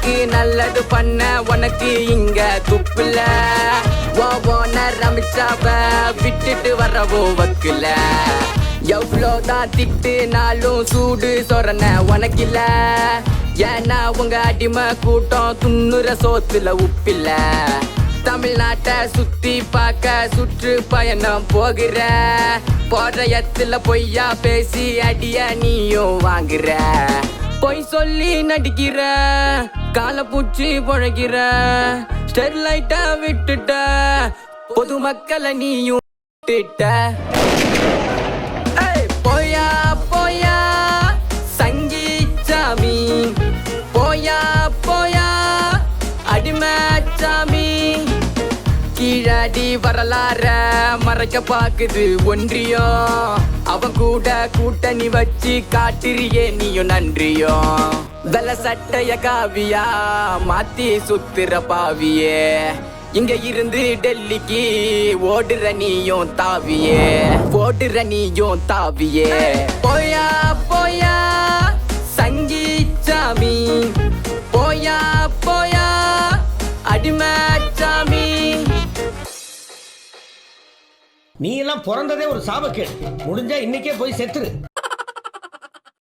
எனக்கு நல்லது பண்ண உனக்கு இங்க துப்புல ரமிச்சாவ விட்டுட்டு வரவோ வக்குல எவ்வளோதான் திட்டுனாலும் சூடு சொரண உனக்கில்ல ஏன்னா உங்க அடிமை கூட்டம் துண்ணுற சோத்துல உப்பில்ல தமிழ்நாட்டை சுத்தி பார்க்க சுற்று பயணம் போகிற போற இடத்துல பொய்யா பேசி அடிய நீயும் வாங்குற பொய் சொல்லி நடிக்கிற காலை பூச்சி பொழைக்கிற ஸ்டெர்லைட்ட விட்டுட்ட பொதுமக்களை நீயும் விட்டுட்ட போயா போயா சங்கீச்சாமி போயா போயா அடிமைச்சாமி கீழடி வரலாற மறைக்க பாக்குது ஒன்றியம் அவன் கூட கூட்டணி வச்சு காட்டுறியே நீயும் நன்றியும் வெள்ள சட்டைய காவியா மாத்தி சுத்துற பாவியே இங்க இருந்து டெல்லிக்கு ஓடுற நீயும் தாவியே ஓடுற நீயும் தாவியே போயா போயா சங்கீச்சாமி போயா போயா அடிமைச்சாமி நீ எல்லாம் பிறந்ததே ஒரு சாபக்கேடு. முடிஞ்சா இன்னைக்கே போய் செத்துரு.